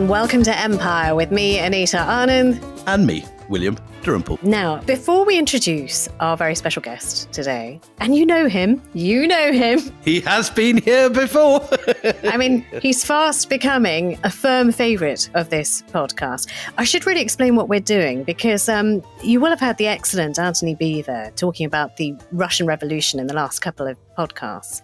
and welcome to Empire with me, Anita Anand. And me, William Davenport. Now, before we introduce our very special guest today, and you know him. He has been here before. I mean, he's fast becoming a firm favourite of this podcast. I should really explain what we're doing because you will have heard the excellent Anthony Beaver talking about the Russian Revolution in the last couple of podcasts.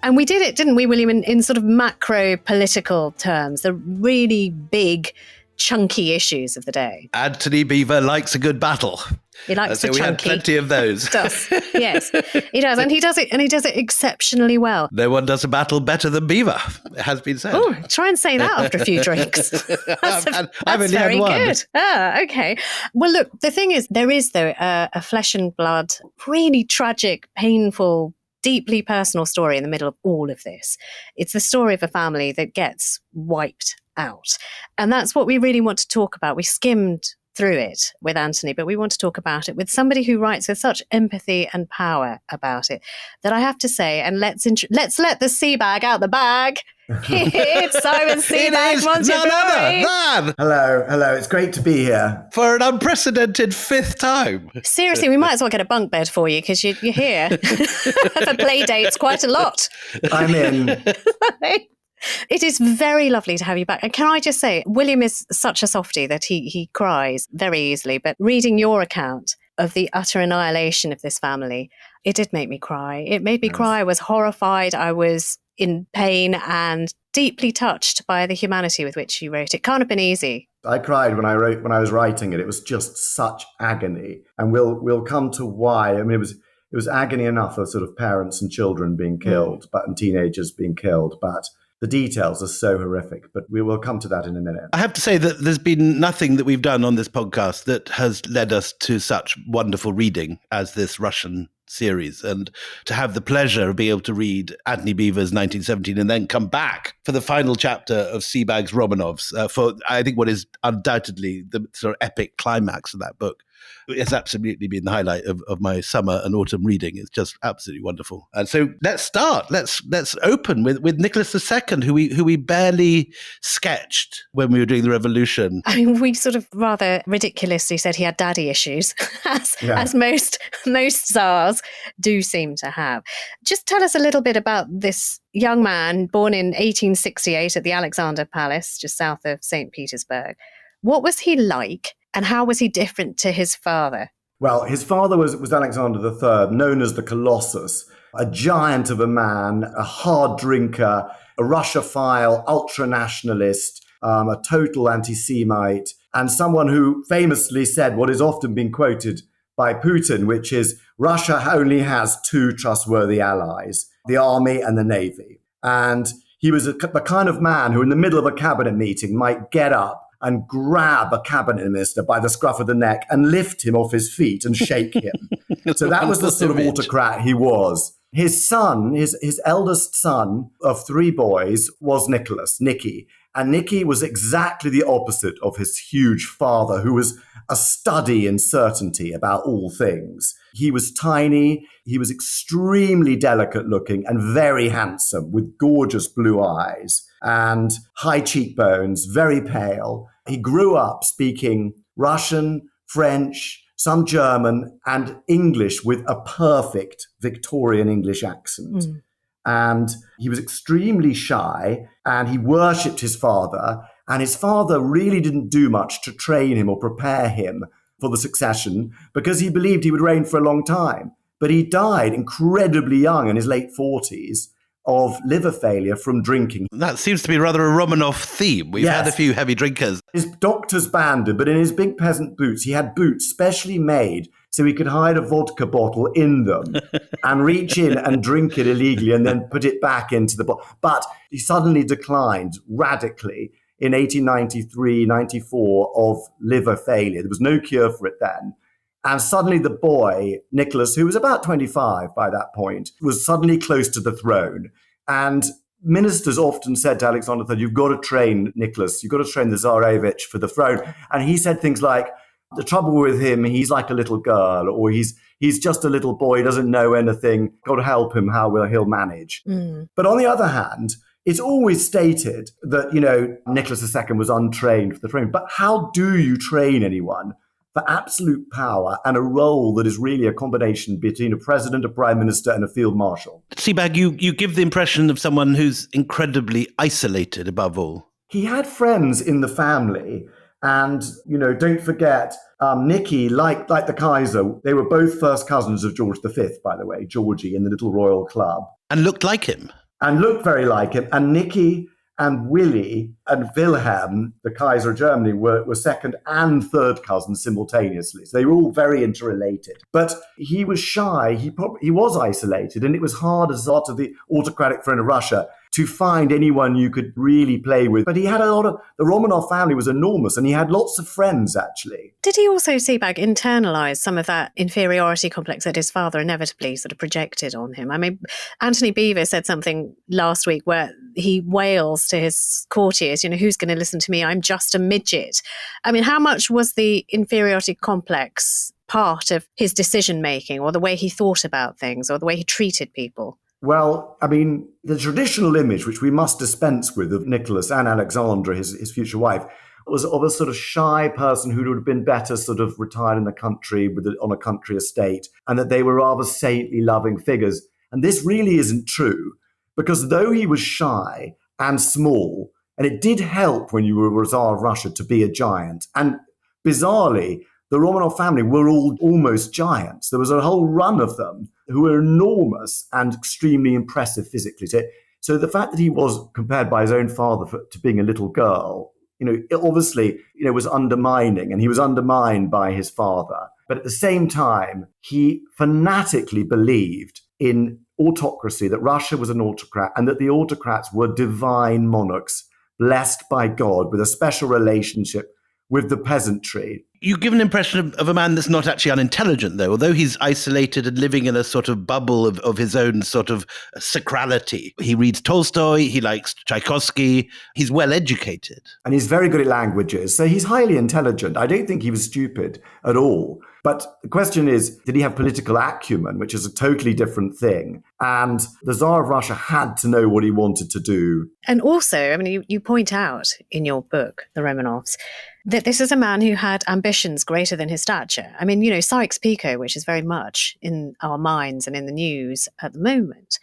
And we did it, didn't we, William, in sort of macro political terms, the really big chunky issues of the day. Anthony Beaver likes a good battle. He likes the chunky. We had plenty of those. He does. Yes, he does. And he does it exceptionally well. No one does a battle better than Beaver, it has been said. Oh, try and say that after a few drinks. That's very good. Ah, okay. Well, look, the thing is, there is, though, a flesh and blood, really tragic, painful, deeply personal story in the middle of all of this. It's the story of a family that gets wiped out. And that's what we really want to talk about. We skimmed through it with Anthony, but we want to talk about it with somebody who writes with such empathy and power about it that I have to say, and let's let the Sebag out the bag. It's Simon Sebag Montefiore. Hello. It's great to be here. For an unprecedented fifth time. Seriously, we might as well get a bunk bed for you because you're here for play dates quite a lot. I'm in. It is very lovely to have you back. And can I just say, William is such a softie that he cries very easily. But reading your account of the utter annihilation of this family, it did make me cry. It made me cry. I was horrified. I was in pain and deeply touched by the humanity with which you wrote it. Can't have been easy. I cried when I was writing it. It was just such agony. And we'll come to why. I mean, it was agony enough of sort of parents and children being killed, and teenagers being killed. But the details are so horrific, but we will come to that in a minute. I have to say that there's been nothing that we've done on this podcast that has led us to such wonderful reading as this Russian series. And to have the pleasure of being able to read Anthony Beaver's 1917 and then come back for the final chapter of Sebag's Romanovs for, I think, what is undoubtedly the sort of epic climax of that book. It's absolutely been the highlight of my summer and autumn reading. It's just absolutely wonderful. And so let's start. Let's open with Nicholas II, who we barely sketched when we were doing the revolution. I mean, we sort of rather ridiculously said he had daddy issues, as most tsars do seem to have. Just tell us a little bit about this young man born in 1868 at the Alexander Palace, just south of St. Petersburg. What was he like? And how was he different to his father? Well, his father was Alexander III, known as the Colossus, a giant of a man, a hard drinker, a Russophile, ultra-nationalist, a total anti-Semite, and someone who famously said what is often been quoted by Putin, which is Russia only has two trustworthy allies, the army and the navy. And he was the kind of man who in the middle of a cabinet meeting might get up and grab a cabinet minister by the scruff of the neck and lift him off his feet and shake him. So that was the sort of autocrat he was. His son, his eldest son of three boys was Nicky. And Nicky was exactly the opposite of his huge father, who was a study in certainty about all things. He was tiny, he was extremely delicate looking and very handsome with gorgeous blue eyes and high cheekbones, very pale. He grew up speaking Russian, French, some German, and English with a perfect Victorian English accent. And he was extremely shy and he worshipped his father. And his father really didn't do much to train him or prepare him for the succession because he believed he would reign for a long time. But he died incredibly young in his late 40s of liver failure from drinking. That seems to be rather a Romanov theme. We've had a few heavy drinkers. His doctors banned him, but in his big peasant boots, he had boots specially made so he could hide a vodka bottle in them and reach in and drink it illegally and then put it back into the bottle. But he suddenly declined radically in 1893-94 of liver failure. There was no cure for it then. And suddenly the boy, Nicholas, who was about 25 by that point, was suddenly close to the throne. And ministers often said to Alexander III, you've got to train Nicholas, you've got to train the tsarevich for the throne. And he said things like, the trouble with him, he's like a little girl, or he's just a little boy, doesn't know anything, got to help him, he'll manage. But on the other hand, it's always stated that, Nicholas II was untrained for the throne. But how do you train anyone for absolute power and a role that is really a combination between a president, a prime minister, and a field marshal? Sebag, you give the impression of someone who's incredibly isolated above all. He had friends in the family. And, don't forget, Nicky, like the Kaiser, they were both first cousins of George V, by the way, Georgie, in the little royal club. And looked like him. And looked very like him. And Nicky and Willy and Wilhelm, the Kaiser of Germany, were second and third cousins simultaneously. So they were all very interrelated. But he was shy. He was isolated. And it was hard as part of the autocratic throne of Russia to find anyone you could really play with. But he had the Romanov family was enormous, and he had lots of friends, actually. Did he also, Sebag, internalise some of that inferiority complex that his father inevitably sort of projected on him? I mean, Anthony Beevor said something last week where he wails to his courtiers, who's going to listen to me? I'm just a midget. I mean, how much was the inferiority complex part of his decision-making, or the way he thought about things, or the way he treated people? Well, I mean, the traditional image, which we must dispense with, of Nicholas and Alexandra, his future wife, was of a sort of shy person who would have been better sort of retired in the country on a country estate, and that they were rather saintly, loving figures. And this really isn't true, because though he was shy and small, and it did help when you were Tsar of Russia to be a giant, and bizarrely, the Romanov family were all almost giants. There was a whole run of them who were enormous and extremely impressive physically. So the fact that he was compared by his own father to being a little girl, it obviously, was undermining, and he was undermined by his father. But at the same time, he fanatically believed in autocracy, that Russia was an autocrat, and that the autocrats were divine monarchs, blessed by God with a special relationship with the peasantry. You give an impression of a man that's not actually unintelligent, though. Although he's isolated and living in a sort of bubble of his own sort of sacrality. He reads Tolstoy, he likes Tchaikovsky, he's well educated. And he's very good at languages, so he's highly intelligent. I don't think he was stupid at all. But the question is, did he have political acumen, which is a totally different thing? And the Tsar of Russia had to know what he wanted to do. And also, I mean, you point out in your book, The Romanovs, that this is a man who had ambitions greater than his stature. I mean, Sykes-Picot, which is very much in our minds and in the news at the moment,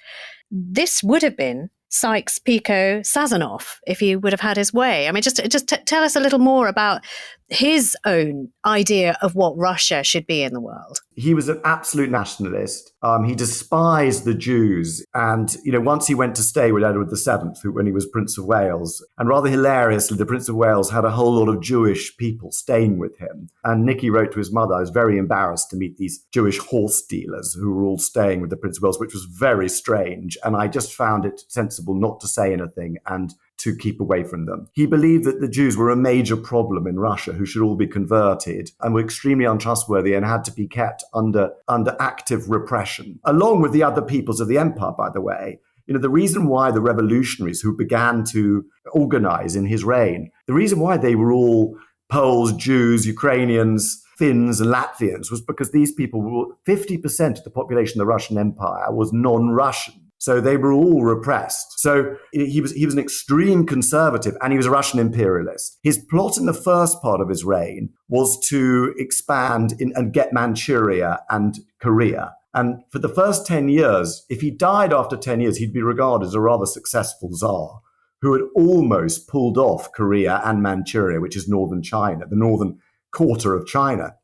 this would have been Sykes-Picot Sazonov if he would have had his way. I mean, just tell us a little more about his own idea of what Russia should be in the world. He was an absolute nationalist. He despised the Jews. And, once he went to stay with Edward VII, when he was Prince of Wales. And rather hilariously, the Prince of Wales had a whole lot of Jewish people staying with him. And Nicky wrote to his mother, I was very embarrassed to meet these Jewish horse dealers who were all staying with the Prince of Wales, which was very strange. And I just found it sensible not to say anything and to keep away from them. He believed that the Jews were a major problem in Russia, who should all be converted, and were extremely untrustworthy and had to be kept under active repression, along with the other peoples of the empire, by the way. The reason why the revolutionaries who began to organize in his reign, the reason why they were all Poles, Jews, Ukrainians, Finns and Latvians was because these people were 50% of the population of the Russian Empire was non-Russian. So they were all repressed. So he was an extreme conservative, and he was a Russian imperialist. His plot in the first part of his reign was to expand and get Manchuria and Korea. And for the first 10 years, if he died after 10 years, he'd be regarded as a rather successful Tsar who had almost pulled off Korea and Manchuria, which is northern China, the northern quarter of China.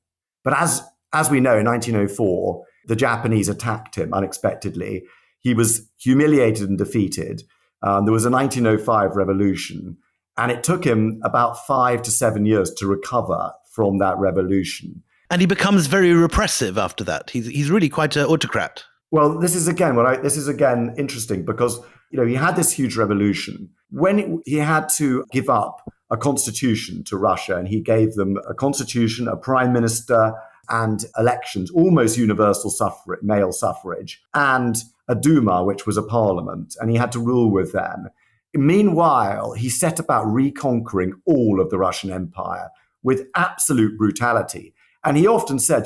But as we know, in 1904, the Japanese attacked him unexpectedly. He was humiliated and defeated. There was a 1905 revolution, and it took him about 5 to 7 years to recover from that revolution. And he becomes very repressive after that. He's really quite an autocrat. Well, this is again interesting because he had this huge revolution. When he had to give up a constitution to Russia, and he gave them a constitution, a prime minister, and elections, almost universal suffrage, male suffrage, and a Duma, which was a parliament, and he had to rule with them. Meanwhile, he set about reconquering all of the Russian Empire with absolute brutality. And he often said,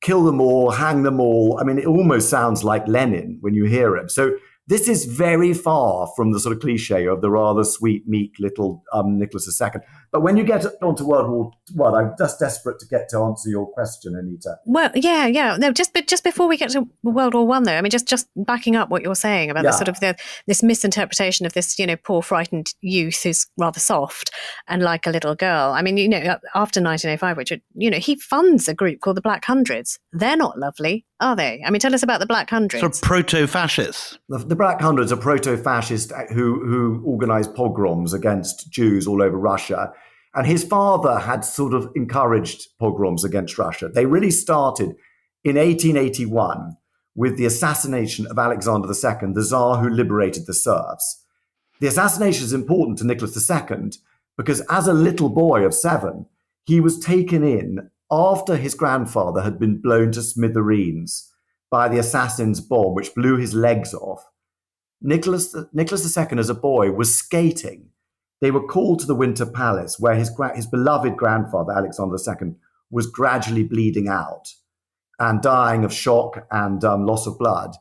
kill them all, hang them all. I mean, it almost sounds like Lenin when you hear him. So This is very far from the sort of cliche of the rather sweet, meek little Nicholas II. But when you get onto World War I, I'm just desperate to get to answer your question, Anita. Well, yeah. No, just before we get to World War I, though, I mean, just backing up what you're saying about the sort of this misinterpretation of this, poor frightened youth who's rather soft and like a little girl. I mean, after 1905, Richard, he funds a group called the Black Hundreds. They're not lovely, are they? I mean, tell us about the Black Hundreds. Sort of proto-fascists. The Black Hundreds are proto-fascists who organised pogroms against Jews all over Russia. And his father had sort of encouraged pogroms against Russia. They really started in 1881 with the assassination of Alexander II, the Tsar who liberated the serfs. The assassination is important to Nicholas II because as a little boy of 7, he was taken in after his grandfather had been blown to smithereens by the assassin's bomb, which blew his legs off. Nicholas II, as a boy, was skating. They were called to the Winter Palace, where his beloved grandfather, Alexander II, was gradually bleeding out and dying of shock and loss of blood.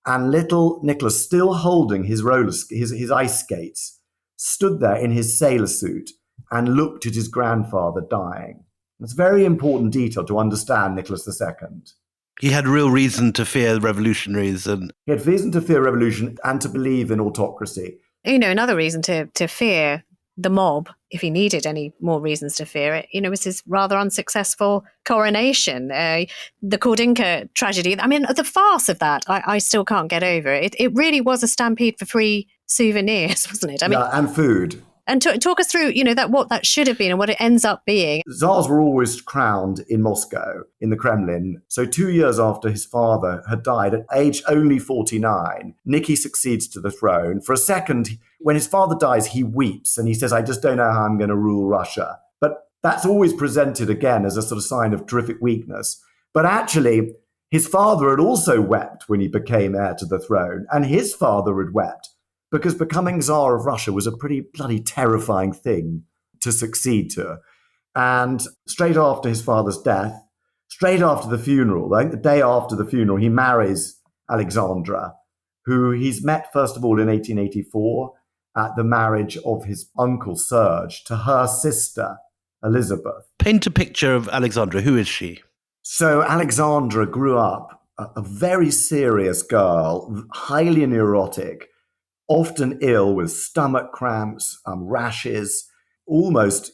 And little Nicholas, still holding his his ice skates, stood there in his sailor suit and looked at his grandfather dying. It's a very important detail to understand Nicholas II. He had real reason to fear revolutionaries. He had reason to fear revolution and to believe in autocracy. Another reason to fear the mob, if he needed any more reasons to fear it, was his rather unsuccessful coronation. The Kordinka tragedy, I mean, the farce of that, I still can't get over. It really was a stampede for free souvenirs, wasn't it? I mean, and food. And talk us through, what that should have been and what it ends up being. Tsars were always crowned in Moscow, in the Kremlin. So 2 years after his father had died, at age only 49, Nicky succeeds to the throne. For a second, when his father dies, he weeps and he says, I just don't know how I'm going to rule Russia. But that's always presented again as a sort of sign of terrific weakness. But actually, his father had also wept when he became heir to the throne, and his father had wept, because becoming Tsar of Russia was a pretty bloody terrifying thing to succeed to. And straight after his father's death, straight after the funeral, I think the day after the funeral, he marries Alexandra, who he's met, first of all, in 1884 at the marriage of his uncle Serge to her sister, Elizabeth. Paint a picture of Alexandra. Who is she? So Alexandra grew up a very serious girl, highly neurotic, often ill with stomach cramps, rashes, almost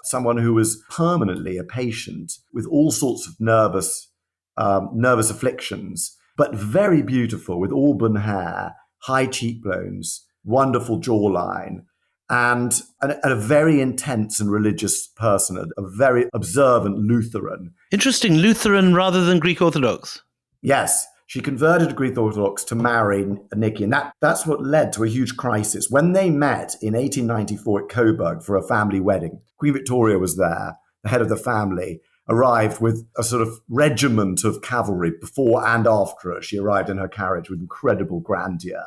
someone who was permanently a patient with all sorts of nervous afflictions, but very beautiful with auburn hair, high cheekbones, wonderful jawline, and a very intense and religious person, a very observant Lutheran. Interesting, Lutheran rather than Greek Orthodox. Yes. She converted to Greek Orthodox to marry Nicky, and that's what led to a huge crisis. When they met in 1894 at Coburg for a family wedding, Queen Victoria was there, the head of the family, arrived with a sort of regiment of cavalry before and after her. She arrived in her carriage with incredible grandeur,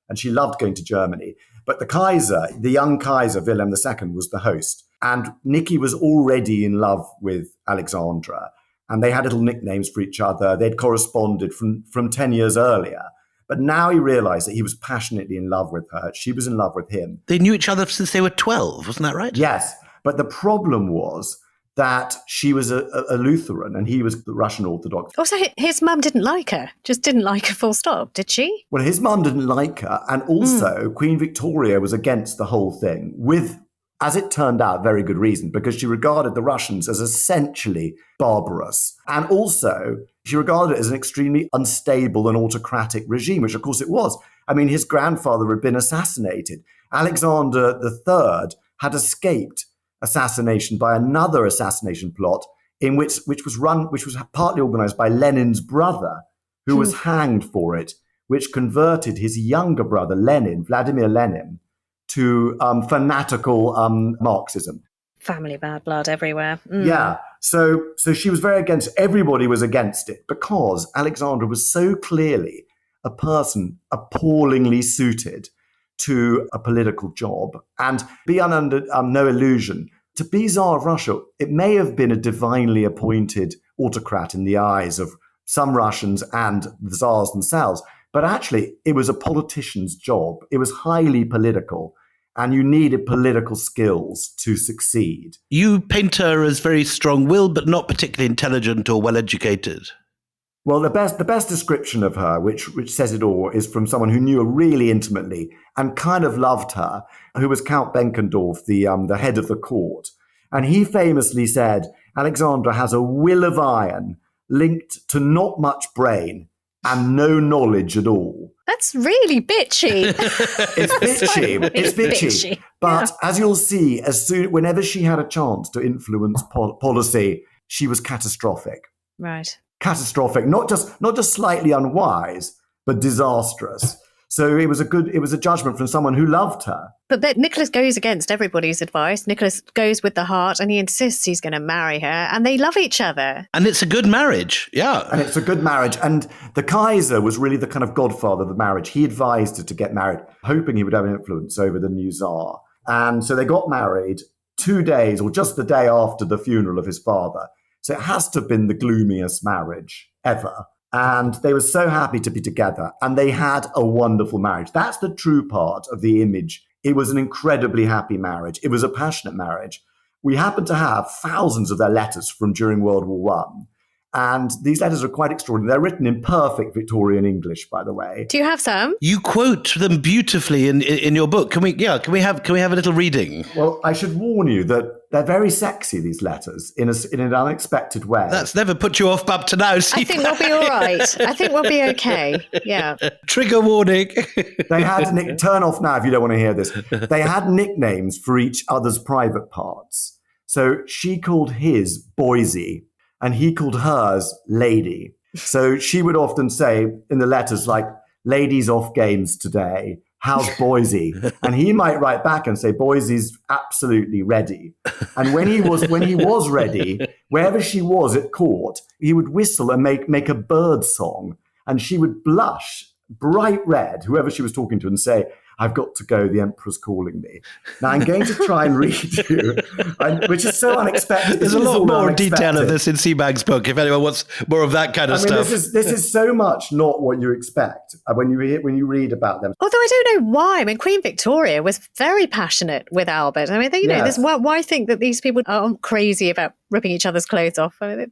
and she loved going to Germany. But the Kaiser, the young Kaiser, William II, was the host, and Nicky was already in love with Alexandra. And they had little nicknames for each other. They'd corresponded from 10 years earlier. But now he realized that he was passionately in love with her. She was in love with him. They knew each other since they were 12, wasn't that right? Yes. But the problem was that she was a Lutheran and he was the Russian Orthodox. Also, his mum didn't like her. Just didn't like her, full stop, did she? Well, his mum didn't like her. And also, Queen Victoria was against the whole thing with, as it turned out, very good reason, because she regarded the Russians as essentially barbarous. And also, she regarded it as an extremely unstable and autocratic regime, which of course it was. I mean, his grandfather had been assassinated. Alexander III had escaped assassination by another assassination plot in which was partly organized by Lenin's brother, who was hanged for it, which converted his younger brother, Vladimir Lenin, to fanatical Marxism. Family bad blood everywhere. Yeah. So she was very against it. Everybody was against it because Alexandra was so clearly a person appallingly suited to a political job. And be under no illusion, to be Tsar of Russia, it may have been a divinely appointed autocrat in the eyes of some Russians and the Tsars themselves. But actually, it was a politician's job. It was highly political, and you needed political skills to succeed. You paint her as very strong-willed, but not particularly intelligent or well-educated. Well, the best description of her, which says it all, is from someone who knew her really intimately and kind of loved her, who was Count Benkendorf, the head of the court. And he famously said, Alexandra has a will of iron linked to not much brain and no knowledge at all. That's really bitchy. It's bitchy. It's bitchy. But as you'll see, whenever she had a chance to influence policy, she was catastrophic. Right. Catastrophic, not just slightly unwise, but disastrous. So it was a judgment from someone who loved her. But Nicholas goes against everybody's advice. Nicholas goes with the heart, and he insists he's going to marry her, and they love each other. And it's a good marriage, yeah. And it's a good marriage. And the Kaiser was really the kind of godfather of the marriage. He advised her to get married, hoping he would have an influence over the new Tsar. And so they got married 2 days, or just the day after the funeral of his father. So it has to have been the gloomiest marriage ever. And they were so happy to be together. And they had a wonderful marriage. That's the true part of the image. It was an incredibly happy marriage. It was a passionate marriage. We happen to have thousands of their letters from during World War I. And these letters are quite extraordinary. They're written in perfect Victorian English, by the way. Do you have some? You quote them beautifully in your book. Can we have a little reading? Well, I should warn you that they're very sexy, these letters, in an unexpected way. That's never put you off up to now, Steve. I think we'll be all right. I think we'll be okay. Yeah. Trigger warning. They had turn off now if you don't want to hear this. They had nicknames for each other's private parts. So she called his Boise, and he called hers Lady. So she would often say in the letters, like, ladies off games today. How's Boise? And he might write back and say, Boise's absolutely ready. And when he was ready, wherever she was at court, he would whistle and make a bird song. And she would blush bright red, whoever she was talking to, and say, I've got to go, the Emperor's calling me. Now I'm going to try and read you, which is so unexpected. There's a lot more detail of this in Sebag's book, if anyone wants more of that kind of stuff. This is so much not what you expect when you read about them. Although I don't know why. I mean, Queen Victoria was very passionate with Albert. I mean, yes. Why think that these people are crazy about ripping each other's clothes off? I mean,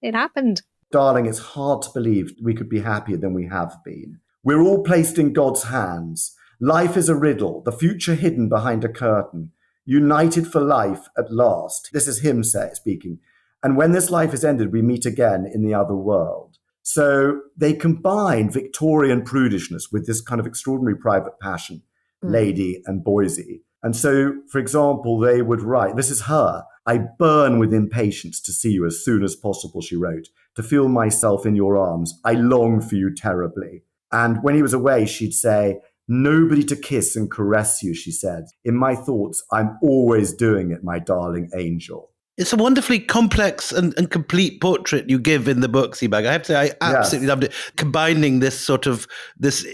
it happened. Darling, it's hard to believe we could be happier than we have been. We're all placed in God's hands. Life is a riddle, the future hidden behind a curtain, united for life at last. This is him speaking. And when this life is ended, we meet again in the other world. So they combine Victorian prudishness with this kind of extraordinary private passion, Lady and Boise. And so, for example, they would write, this is her, I burn with impatience to see you as soon as possible, she wrote, to feel myself in your arms. I long for you terribly. And when he was away, she'd say, nobody to kiss and caress you, she said. In my thoughts, I'm always doing it, my darling angel. It's a wonderfully complex and complete portrait you give in the book, Sebag. I have to say, I absolutely loved it. Combining this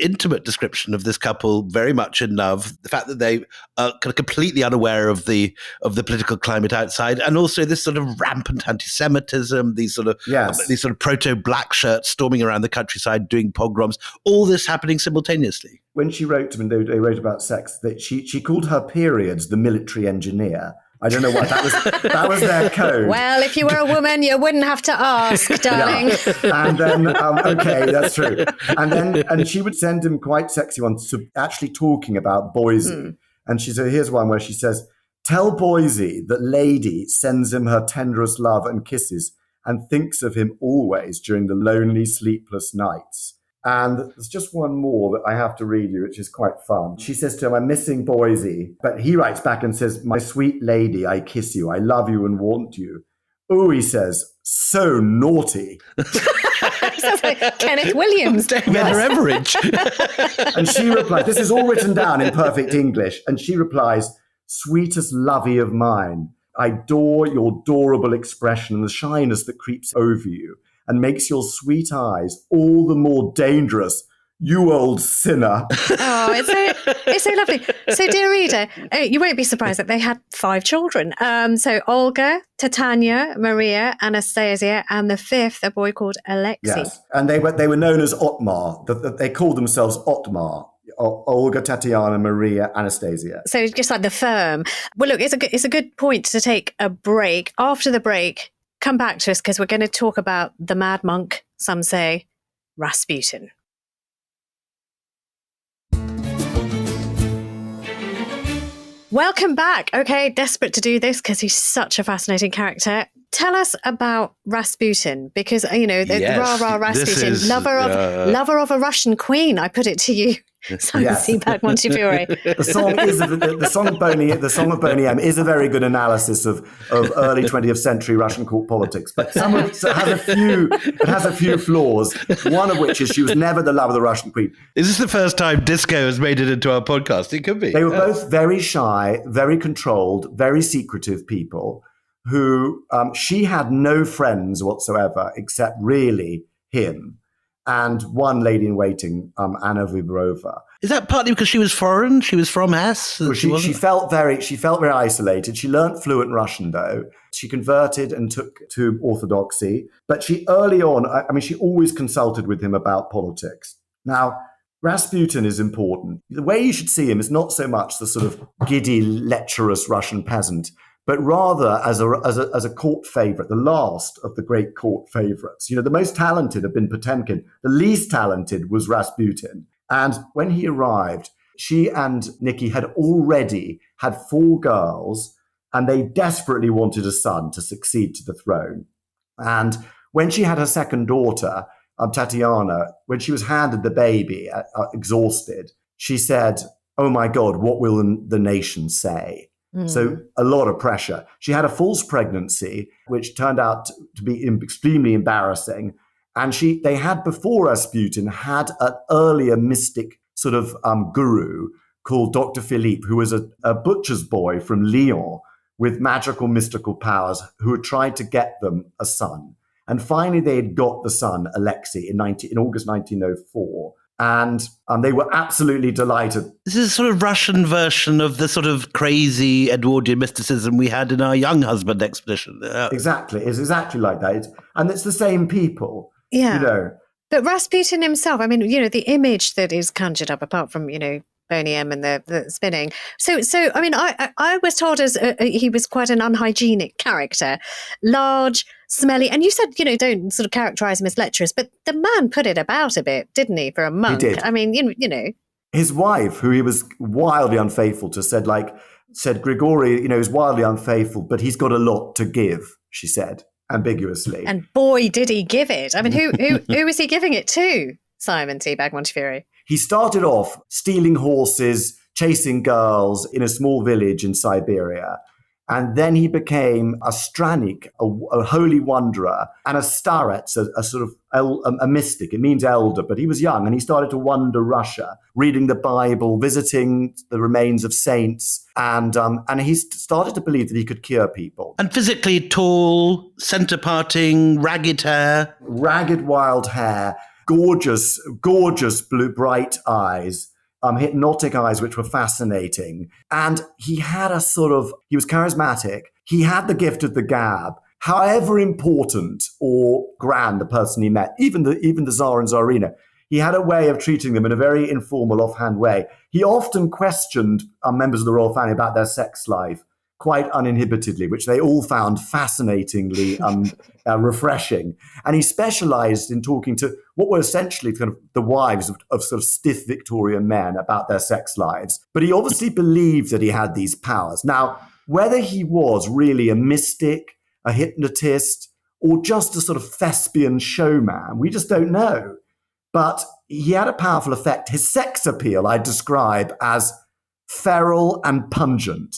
intimate description of this couple very much in love, the fact that they are kind of completely unaware of the political climate outside, and also this sort of rampant anti-Semitism, these sort of proto-black shirts storming around the countryside doing pogroms, all this happening simultaneously. When she wrote to me, they wrote about sex, that she called her periods the military engineer. I don't know why. That was their code. Well, if you were a woman, you wouldn't have to ask, darling. Yeah. And then, okay, that's true. And she would send him quite sexy ones to actually talking about Boise. And here's one where she says, tell Boise that Lady sends him her tenderest love and kisses and thinks of him always during the lonely, sleepless nights. And there's just one more that I have to read you, which is quite fun. She says to him, I'm missing Boise. But he writes back and says, my sweet lady, I kiss you. I love you and want you. Oh, he says, so naughty. Sounds like Kenneth Williams. David Everidge. And she replies, this is all written down in perfect English. And she replies, sweetest lovey of mine, I adore your adorable expression and the shyness that creeps over you and makes your sweet eyes all the more dangerous You old sinner. Oh, it's so lovely. So, dear reader, you won't be surprised that they had 5 children. So, Olga, Titania, Maria, Anastasia, and the 5th, a boy called Alexei. Yes, and they were known as Otmar. They called themselves Otmar. Olga, Tatiana, Maria, Anastasia. So, just like the firm. Well, look, it's a good point to take a break. After the break, come back to us because we're going to talk about the mad monk, some say, Rasputin. Welcome back. Okay, desperate to do this because he's such a fascinating character. Tell us about Rasputin, because, the rah-rah Rasputin, lover of a Russian queen. I put it to you, Simon Sebag Montefiore. The song of Boney M is a very good analysis of early 20th century Russian court politics, but it has a few flaws. One of which is she was never the love of the Russian queen. Is this the first time disco has made it into our podcast? It could be. They were both very shy, very controlled, very secretive people who she had no friends whatsoever except really him and one lady in waiting, Anna Viborova. Is that partly because she was foreign? She was from Hesse? Well, she felt very isolated. She learnt fluent Russian, though. She converted and took to Orthodoxy. But she early on, she always consulted with him about politics. Now, Rasputin is important. The way you should see him is not so much the sort of giddy, lecherous Russian peasant, but rather as a court favorite, the last of the great court favorites. The most talented have been Potemkin. The least talented was Rasputin. And when he arrived, she and Nikki had already had 4 girls, and they desperately wanted a son to succeed to the throne. And when she had her second daughter, Tatiana, when she was handed the baby, exhausted, she said, "Oh my God, what will the nation say?" So a lot of pressure. She had a false pregnancy, which turned out to be extremely embarrassing. And they had, before Rasputin, had an earlier mystic sort of guru called Dr. Philippe, who was a butcher's boy from Lyon with magical, mystical powers, who had tried to get them a son. And finally, they had got the son, Alexei, in August 1904. And they were absolutely delighted. This is a sort of Russian version of the sort of crazy Edwardian mysticism we had in our young husband expedition. Exactly. It's exactly like that. And it's the same people. Yeah. But Rasputin himself, the image that is conjured up, apart from, Boney M and the spinning. So I was told he was quite an unhygienic character, large, smelly. And you said, don't sort of characterize him as lecherous, but the man put it about a bit, didn't he, for a monk? He did. His wife, who he was wildly unfaithful to, said Grigori, is wildly unfaithful, but he's got a lot to give, she said, ambiguously. And boy, did he give it. Who was he giving it to, Simon Sebag Montefiore? He started off stealing horses, chasing girls in a small village in Siberia. And then he became a stranik, a holy wanderer, and a starets, a sort of a mystic. It means elder, but he was young, and he started to wander Russia, reading the Bible, visiting the remains of saints, and he started to believe that he could cure people. And physically tall, centre parting, ragged hair. Ragged wild hair, gorgeous blue, bright eyes. Hypnotic eyes, which were fascinating. And he had he was charismatic. He had the gift of the gab. However important or grand the person he met, even the Tsar and Tsarina, he had a way of treating them in a very informal, offhand way. He often questioned members of the royal family about their sex life quite uninhibitedly, which they all found fascinatingly refreshing. And he specialized in talking to what were essentially kind of the wives of sort of stiff Victorian men about their sex lives. But he obviously believed that he had these powers. Now, whether he was really a mystic, a hypnotist, or just a sort of thespian showman, we just don't know. But he had a powerful effect. His sex appeal I describe as feral and pungent.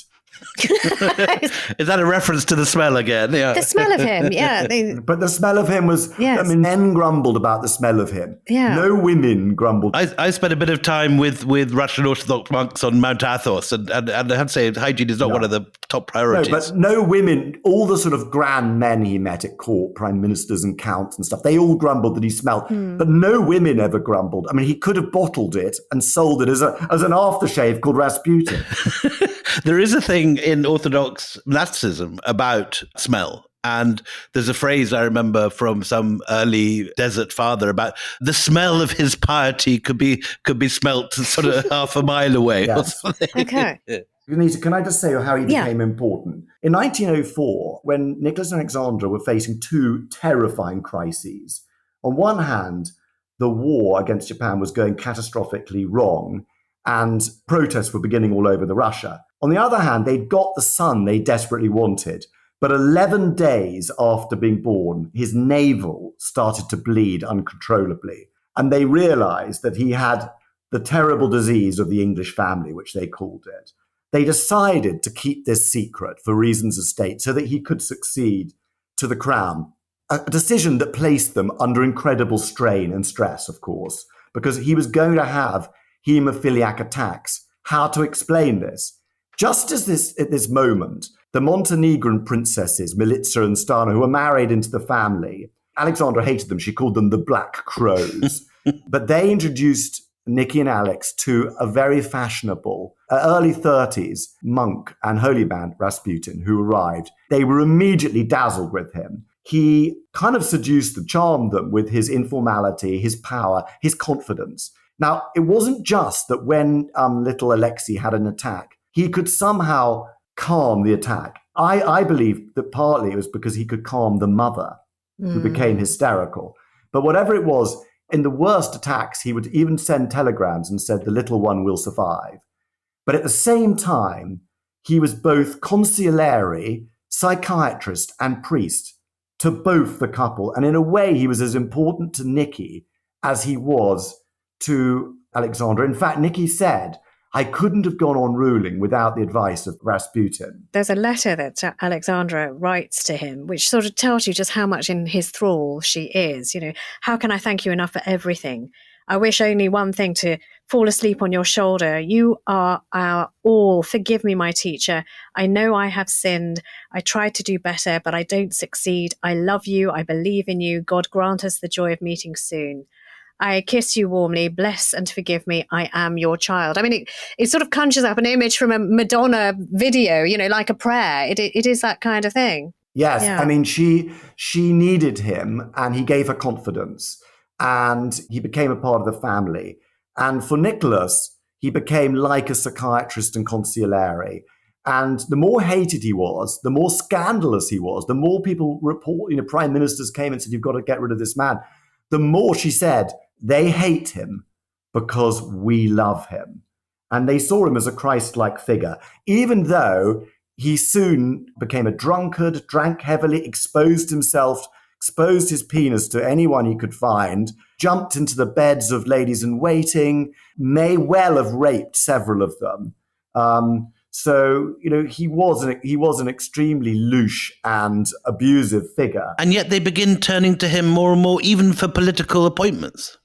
Is that a reference to the smell again? Yeah. The smell of him, yeah. But the smell of him was, yes. I mean, men grumbled about the smell of him. Yeah. No women grumbled. I spent a bit of time with Russian Orthodox monks on Mount Athos, and I have to say hygiene is not one of the top priorities. No, but no women, all the sort of grand men he met at court, prime ministers and counts and stuff, they all grumbled that he smelled. But no women ever grumbled. I mean, he could have bottled it and sold it as an aftershave called Rasputin. There is a thing in Orthodox monasticism about smell. And there's a phrase I remember from some early desert father about the smell of his piety could be smelt sort of half a mile away or something. Okay. Anita, can I just say how he became important? In 1904, when Nicholas and Alexandra were facing two terrifying crises, on one hand, the war against Japan was going catastrophically wrong, and protests were beginning all over Russia. On the other hand, they'd got the son they desperately wanted. But 11 days after being born, his navel started to bleed uncontrollably. And they realized that he had the terrible disease of the English family, which they called it. They decided to keep this secret for reasons of state so that he could succeed to the crown. A decision that placed them under incredible strain and stress, of course, because he was going to have hemophiliac attacks. How to explain this? Just as at this moment, the Montenegrin princesses, Militsa and Stana, who were married into the family, Alexandra hated them. She called them the Black Crows. But they introduced Nicky and Alex to a very fashionable, early 30s monk and holy man, Rasputin, who arrived. They were immediately dazzled with him. He kind of seduced them, charmed them with his informality, his power, his confidence. Now, it wasn't just that when little Alexei had an attack, he could somehow calm the attack. I believe that partly it was because he could calm the mother, who became hysterical. But whatever it was, in the worst attacks, he would even send telegrams and said, the little one will survive. But at the same time, he was both consigliere, psychiatrist, and priest to both the couple. And in a way, he was as important to Nicky as he was to Alexandra. In fact, Nicky said, I couldn't have gone on ruling without the advice of Rasputin. There's a letter that Alexandra writes to him, which sort of tells you just how much in his thrall she is. You know, how can I thank you enough for everything? I wish only one thing, to fall asleep on your shoulder. You are our all. Forgive me, my teacher. I know I have sinned. I tried to do better, but I don't succeed. I love you. I believe in you. God grant us the joy of meeting soon. I kiss you warmly, bless and forgive me, I am your child. I mean, it sort of conjures up an image from a Madonna video, you know, like a prayer. It is that kind of thing. Yes, yeah. I mean, she needed him and he gave her confidence and he became a part of the family. And for Nicholas, he became like a psychiatrist and consigliere. And the more hated he was, the more scandalous he was, the more people report, you know, prime ministers came and said, you've got to get rid of this man. The more, she said, they hate him because we love him. And they saw him as a Christ-like figure, even though he soon became a drunkard, drank heavily, exposed himself, exposed his penis to anyone he could find, jumped into the beds of ladies in waiting, may well have raped several of them. So, you know, he was an extremely louche and abusive figure. And yet they begin turning to him more and more, even for political appointments.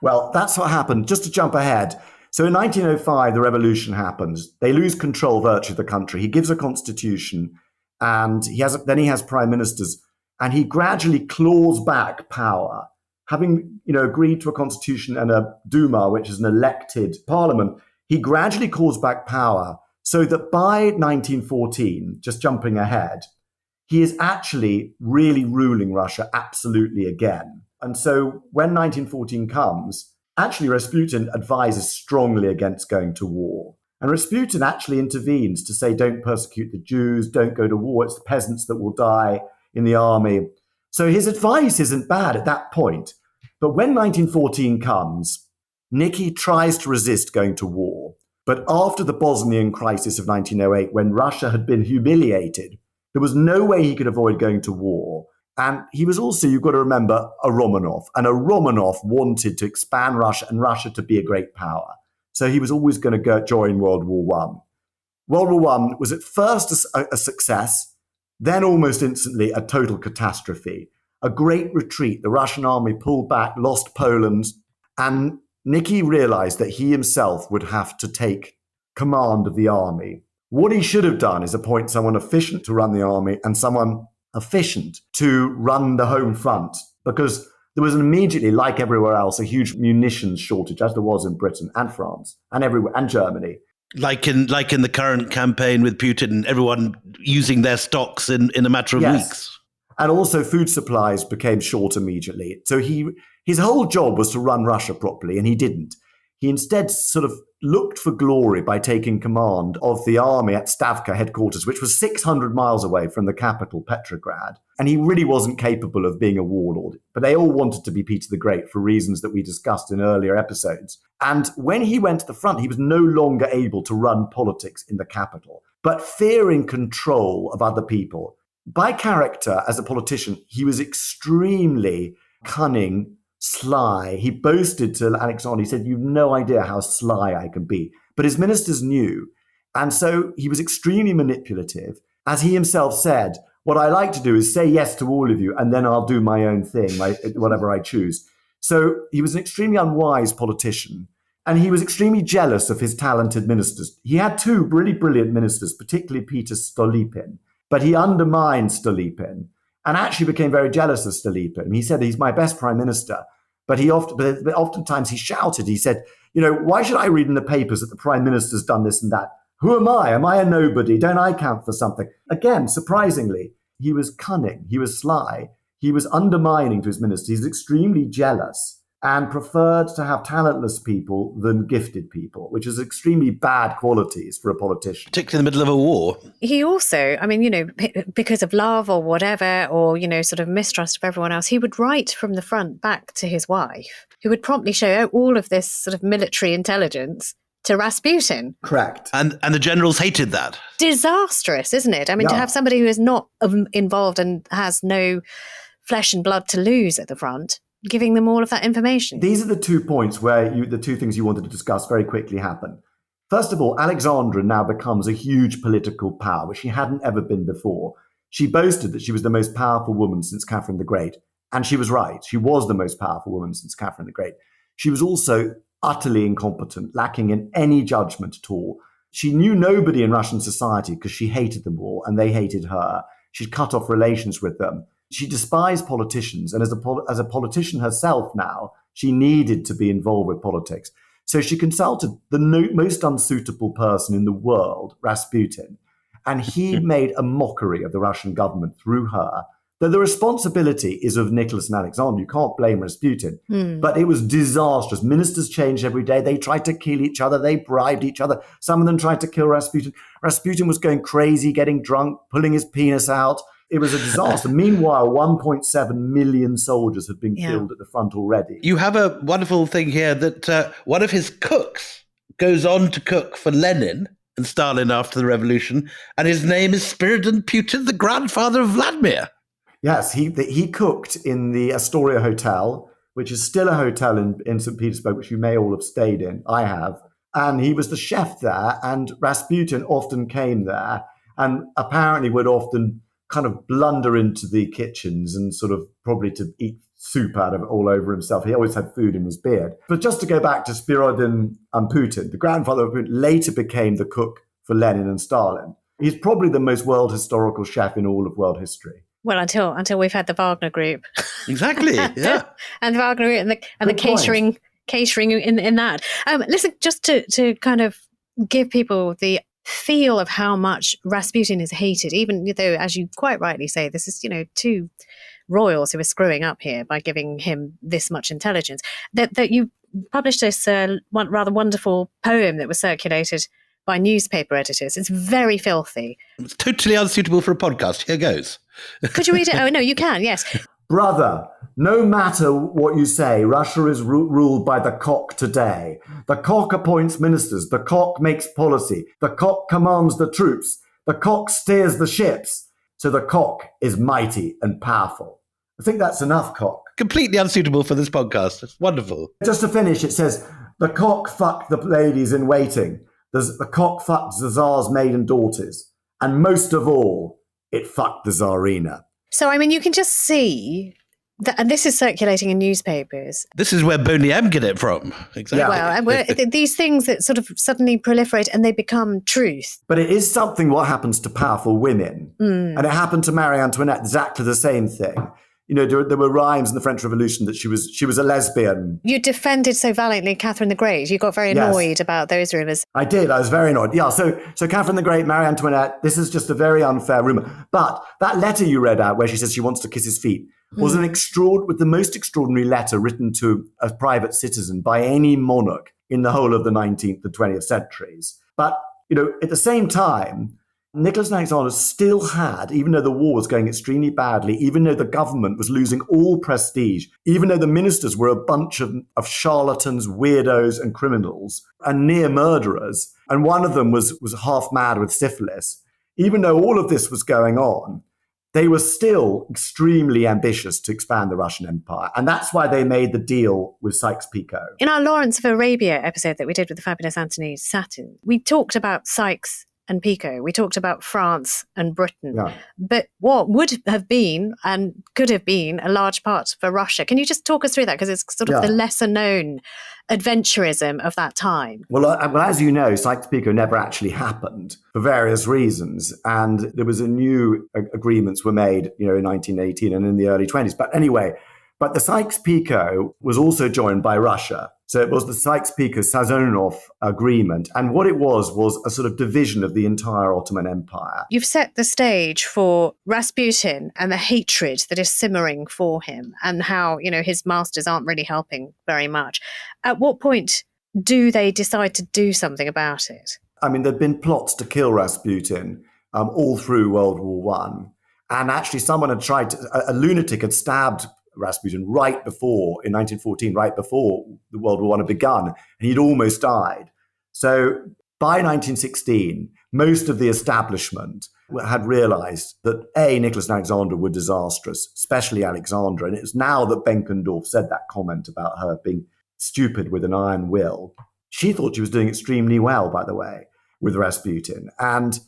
Well, that's what happened. Just to jump ahead. So in 1905, the revolution happens. They lose control virtually of the country. He gives a constitution and he has prime ministers, and he gradually claws back power. Having, you know, agreed to a constitution and a Duma, which is an elected parliament, he gradually claws back power so that by 1914, just jumping ahead, he is actually really ruling Russia absolutely again. And so when 1914 comes, actually Rasputin advises strongly against going to war. And Rasputin actually intervenes to say, don't persecute the Jews, don't go to war, it's the peasants that will die in the army. So his advice isn't bad at that point. But when 1914 comes, Nicky tries to resist going to war. But after the Bosnian crisis of 1908, when Russia had been humiliated, there was no way he could avoid going to war. And he was also, you've got to remember, a Romanov. And a Romanov wanted to expand Russia and Russia to be a great power. So he was always going to join World War I. World War I was at first a success, then almost instantly a total catastrophe. A great retreat. The Russian army pulled back, lost Poland, and Nicky realized that he himself would have to take command of the army. What he should have done is appoint someone efficient to run the army and someone efficient to run the home front, because there was immediately, like everywhere else, a huge munitions shortage, as there was in Britain and France and everywhere, and Germany. Like in the current campaign with Putin, everyone using their stocks in a matter of weeks. And also food supplies became short immediately. So his whole job was to run Russia properly, and he didn't. He instead sort of looked for glory by taking command of the army at Stavka headquarters, which was 600 miles away from the capital, Petrograd. And he really wasn't capable of being a warlord. But they all wanted to be Peter the Great for reasons that we discussed in earlier episodes. And when he went to the front, he was no longer able to run politics in the capital, but fearing control of other people. By character, as a politician, he was extremely cunning, sly. He boasted to Alexander, he said, "You've no idea how sly I can be." But his ministers knew. And so he was extremely manipulative. As he himself said, "What I like to do is say yes to all of you, and then I'll do my own thing, whatever I choose." So he was an extremely unwise politician. And he was extremely jealous of his talented ministers. He had two really brilliant ministers, particularly Peter Stolypin. But he undermined Stolypin and actually became very jealous of Stolypin. He said, "He's my best prime minister." But oftentimes he shouted, he said, "Why should I read in the papers that the prime minister's done this and that? Who am I? Am I a nobody? Don't I count for something?" Again, surprisingly, he was cunning. He was sly. He was undermining to his minister. He's extremely jealous and preferred to have talentless people than gifted people, which is extremely bad qualities for a politician. Particularly in the middle of a war. He also, because of love or whatever, or, sort of mistrust of everyone else, he would write from the front back to his wife, who would promptly show all of this sort of military intelligence to Rasputin. Correct. And the generals hated that. Disastrous, isn't it? To have somebody who is not involved and has no flesh and blood to lose at the front, giving them all of that information. These are the 2 points where the two things you wanted to discuss very quickly happen. First of all, Alexandra now becomes a huge political power, which she hadn't ever been before. She boasted that she was the most powerful woman since Catherine the Great. And she was right. She was the most powerful woman since Catherine the Great. She was also utterly incompetent, lacking in any judgment at all. She knew nobody in Russian society because she hated them all and they hated her. She'd cut off relations with them. She despised politicians, and as a politician herself now, she needed to be involved with politics. So she consulted the most unsuitable person in the world, Rasputin, and he made a mockery of the Russian government through her. Though the responsibility is of Nicholas and Alexandra, you can't blame Rasputin, but it was disastrous. Ministers changed every day. They tried to kill each other. They bribed each other. Some of them tried to kill Rasputin. Rasputin was going crazy, getting drunk, pulling his penis out. It was a disaster. Meanwhile, 1.7 million soldiers had been killed at the front already. You have a wonderful thing here that one of his cooks goes on to cook for Lenin and Stalin after the revolution, and his name is Spiridon Putin, the grandfather of Vladimir. Yes, he cooked in the Astoria Hotel, which is still a hotel in St. Petersburg, which you may all have stayed in. I have. And he was the chef there, and Rasputin often came there and apparently would often kind of blunder into the kitchens and sort of probably to eat soup out of it all over himself. He always had food in his beard. But just to go back to Spiridon and Putin, the grandfather of Putin later became the cook for Lenin and Stalin. He's probably the most world historical chef in all of world history. Well, until we've had the Wagner Group. Exactly, yeah. And the Wagner Group and the catering in that. Listen, just to kind of give people the feel of how much Rasputin is hated, even though, as you quite rightly say, this is, two royals who are screwing up here by giving him this much intelligence, that you published this one rather wonderful poem that was circulated by newspaper editors. It's very filthy. It's totally unsuitable for a podcast. Here goes. Could you read it? Oh, no, you can, yes. Brother, no matter what you say, Russia is ruled by the cock today. The cock appoints ministers. The cock makes policy. The cock commands the troops. The cock steers the ships. So the cock is mighty and powerful. I think that's enough, cock. Completely unsuitable for this podcast. It's wonderful. Just to finish, it says, the cock fucked the ladies in waiting. The cock fucked the Tsar's maiden daughters. And most of all, it fucked the Tsarina. So, I mean, you can just see that, and this is circulating in newspapers. This is where Boney M get it from. Exactly. Yeah. Well, these things that sort of suddenly proliferate and they become truth. But it is something what happens to powerful women. And it happened to Marie Antoinette, exactly the same thing. You know, there were rhymes in the French Revolution that she was a lesbian. You defended so valiantly Catherine the Great. You got very annoyed about those rumours. I did. I was very annoyed. Yeah, so Catherine the Great, Marie Antoinette, this is just a very unfair rumour. But that letter you read out where she says she wants to kiss his feet was with the most extraordinary letter written to a private citizen by any monarch in the whole of the 19th and 20th centuries. But, you know, at the same time, Nicholas and Alexandra still had, even though the war was going extremely badly, even though the government was losing all prestige, even though the ministers were a bunch of charlatans, weirdos and criminals and near murderers, and one of them was half mad with syphilis, even though all of this was going on, they were still extremely ambitious to expand the Russian Empire. And that's why they made the deal with Sykes-Picot. In our Lawrence of Arabia episode that we did with the fabulous Anthony Satin, we talked about Sykes and Picot. We talked about France and Britain. Yeah. But what would have been and could have been a large part for Russia? Can you just talk us through that? Because it's sort of the lesser known adventurism of that time. Well, as you know, Sykes-Picot never actually happened for various reasons. And there was a new agreements were made, you know, in 1918 and in the early 20s. But anyway, but the Sykes-Picot was also joined by Russia. So it was the Sykes-Picot-Sazonov agreement. And what it was a sort of division of the entire Ottoman Empire. You've set the stage for Rasputin and the hatred that is simmering for him and how, you know, his masters aren't really helping very much. At what point do they decide to do something about it? I mean, there'd been plots to kill Rasputin all through World War I. And actually someone had tried to, a lunatic had stabbed Rasputin right before, in 1914, right before the World War I had begun, and he'd almost died. So by 1916, most of the establishment had realized that Nicholas and Alexandra were disastrous, especially Alexandra. And it was now that Benkendorf said that comment about her being stupid with an iron will. She thought she was doing extremely well, by the way, with Rasputin and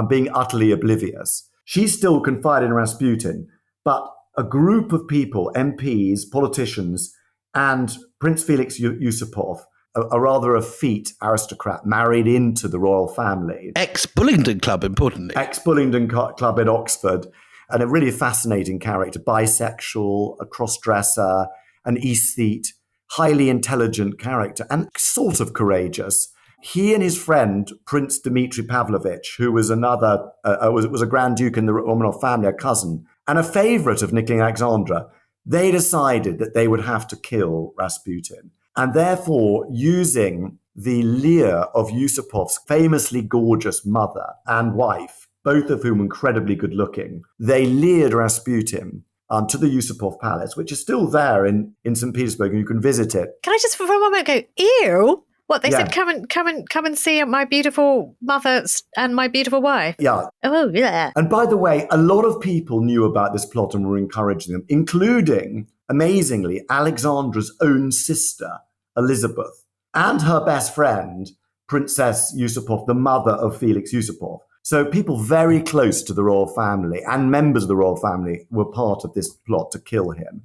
being utterly oblivious. She still confided in Rasputin, but a group of people, MPs, politicians, and Prince Felix Yusopov, a rather effete aristocrat married into the royal family. Ex-Bullingdon Club, importantly. Ex-Bullingdon Club at Oxford, and a really fascinating character, bisexual, a cross-dresser, an aesthete, highly intelligent character, and sort of courageous. He and his friend, Prince Dmitry Pavlovich, who was was a Grand Duke in the Romanov family, a cousin, and a favorite of Nicholas and Alexandra, they decided that they would have to kill Rasputin. And therefore, using the leer of Yusupov's famously gorgeous mother and wife, both of whom incredibly good looking, they leered Rasputin to the Yusopov Palace, which is still there in St. Petersburg, and you can visit it. Can I just for a moment go, ew? What, they said, come and see my beautiful mother and my beautiful wife? Yeah. Oh, yeah. And by the way, a lot of people knew about this plot and were encouraging them, including, amazingly, Alexandra's own sister, Elizabeth, and her best friend, Princess Yusopov, the mother of Felix Yusopov. So people very close to the royal family and members of the royal family were part of this plot to kill him.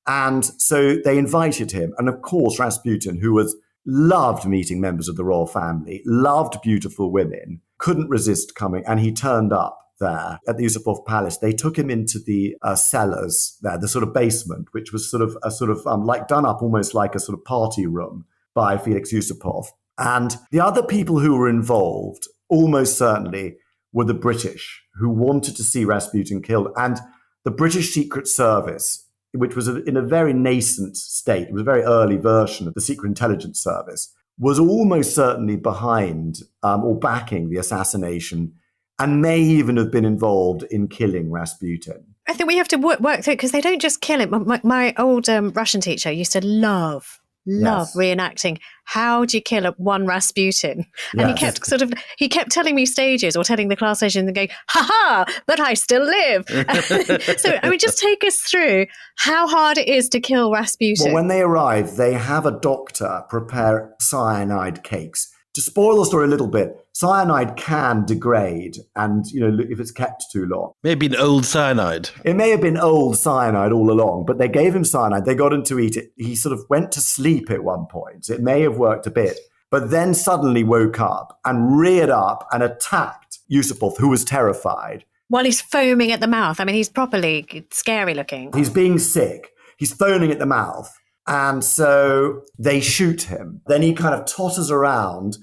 And so they invited him. And of course, Rasputin, who loved meeting members of the royal family, loved beautiful women, couldn't resist coming, and he turned up there at the Yusupov Palace. They took him into the cellars there, the sort of basement, which was like done up almost like a sort of party room by Felix Yusupov. And the other people who were involved, almost certainly, were the British, who wanted to see Rasputin killed, and the British Secret Service, which was in a very nascent state, it was a very early version of the Secret Intelligence Service, was almost certainly behind or backing the assassination and may even have been involved in killing Rasputin. I think we have to work through it because they don't just kill him. My old Russian teacher used to love reenacting. How do you kill one Rasputin? And he kept telling me stages or telling the class stages and going, ha, but I still live. So, I mean, just take us through how hard it is to kill Rasputin. Well, when they arrive, they have a doctor prepare cyanide cakes. To spoil the story a little bit, cyanide can degrade, and if it's kept too long. Maybe an old cyanide. It may have been old cyanide all along, but they gave him cyanide. They got him to eat it. He sort of went to sleep at one point. It may have worked a bit, but then suddenly woke up and reared up and attacked Yusopov, who was terrified. While he's foaming at the mouth. I mean, he's properly scary looking. He's being sick. He's foaming at the mouth. And so they shoot him. Then he kind of totters around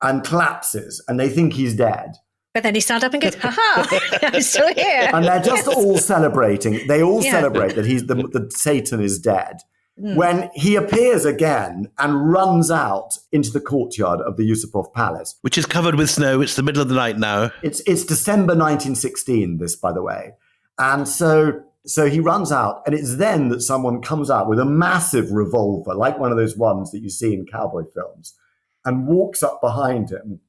and collapses, and they think he's dead. But then he stands up and goes, ha-ha, I'm still here. And they're just all celebrating. They all celebrate that that Satan is dead. When he appears again and runs out into the courtyard of the Yusupov Palace. Which is covered with snow. It's the middle of the night now. It's December 1916, this, by the way. And so he runs out, and it's then that someone comes out with a massive revolver, like one of those ones that you see in cowboy films, and walks up behind him.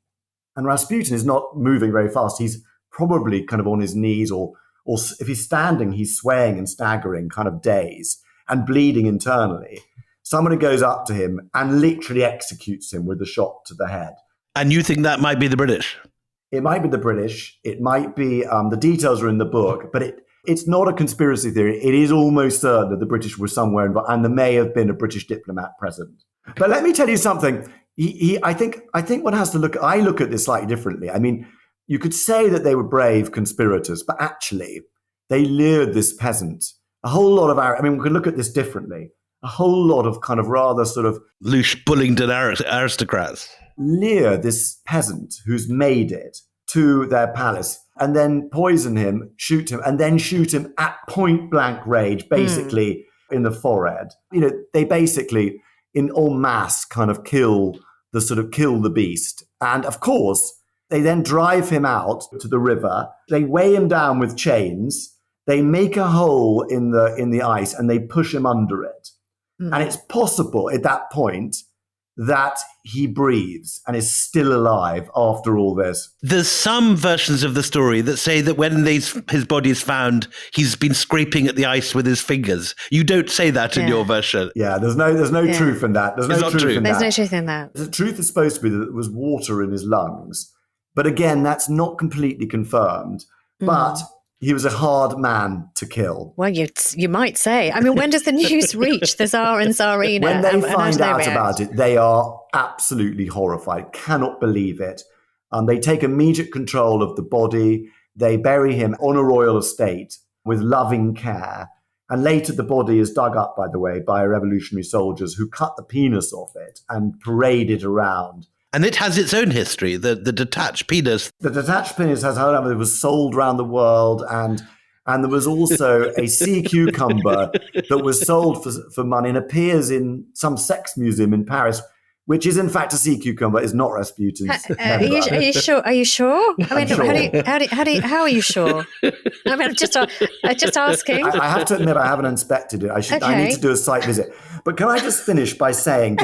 And Rasputin is not moving very fast. He's probably kind of on his knees, or if he's standing, he's swaying and staggering, kind of dazed and bleeding internally. Somebody goes up to him and literally executes him with a shot to the head. And you think that might be the British? It might be the British. It might be, the details are in the book, but it's not a conspiracy theory. It is almost certain that the British were somewhere involved, and there may have been a British diplomat present. But let me tell you something. I think one has to I look at this slightly differently. I mean, you could say that they were brave conspirators, but actually they lured this peasant. A whole lot of we could look at this differently. A whole lot of kind of rather sort of loose Bullingdon aristocrats lure this peasant who's made it to their palace, and then poison him, shoot him, and then shoot him at point blank range, basically in the forehead. They basically in en masse kind of kill the beast. And of course, they then drive him out to the river. They weigh him down with chains. They make a hole in the ice and they push him under it. And it's possible at that point that he breathes and is still alive after all this. There's some versions of the story that say that when his body is found, he's been scraping at the ice with his fingers. You don't say that in your version. Yeah, there's no truth in that. There's no truth in that. There's no truth in that. The truth is supposed to be that there was water in his lungs. But again, that's not completely confirmed. But he was a hard man to kill. Well, you might say. I mean, when does the news reach the Tsar and Tsarina? When they find out about it, they are absolutely horrified, cannot believe it. They take immediate control of the body. They bury him on a royal estate with loving care. And later the body is dug up, by the way, by revolutionary soldiers who cut the penis off it and parade it around. And it has its own history, the detached penis. The detached penis it was sold around the world, and there was also a sea cucumber that was sold for money and appears in some sex museum in Paris, which is in fact a sea cucumber, is not Rasputin's. Are you sure? Are you sure? I mean, sure. how are you sure? I mean, I'm just asking. I have to admit, I haven't inspected it. I need to do a site visit. But can I just finish by saying,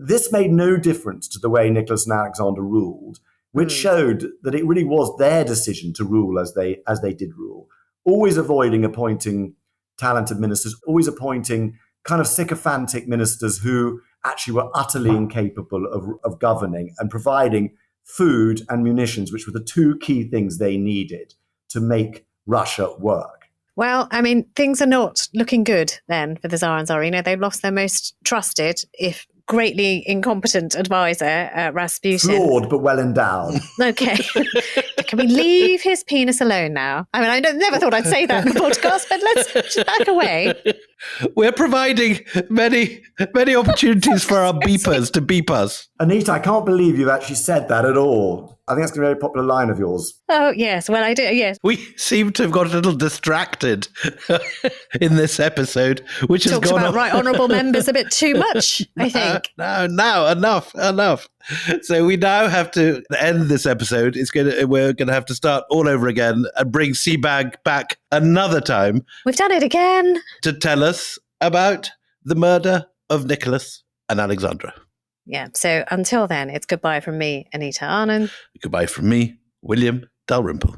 this made no difference to the way Nicholas and Alexandra ruled, which showed that it really was their decision to rule as they did rule, always avoiding appointing talented ministers, always appointing kind of sycophantic ministers who actually were utterly incapable of governing and providing food and munitions, which were the two key things they needed to make Russia work. Well, I mean, things are not looking good then for the Tsar and Tsarina. They've lost their most trusted, if greatly incompetent advisor, Rasputin. Flawed, but well endowed. Okay. Can we leave his penis alone now? I mean, I never thought I'd say that in the podcast, but let's just back away. We're providing many opportunities for our beepers to beep us. Anita, I can't believe you've actually said that at all. I think that's going to be a very popular line of yours. Oh, yes. Well, I do, yes. We seem to have got a little distracted in this episode, which has gone about right honourable members a bit too much, I think. No, enough. So we now have to end this episode. We're going to have to start all over again and bring Sebag back another time. We've done it again. To tell us about the murder of Nicholas and Alexandra. Yeah, so until then, it's goodbye from me, Anita Arnon. Goodbye from me, William Dalrymple.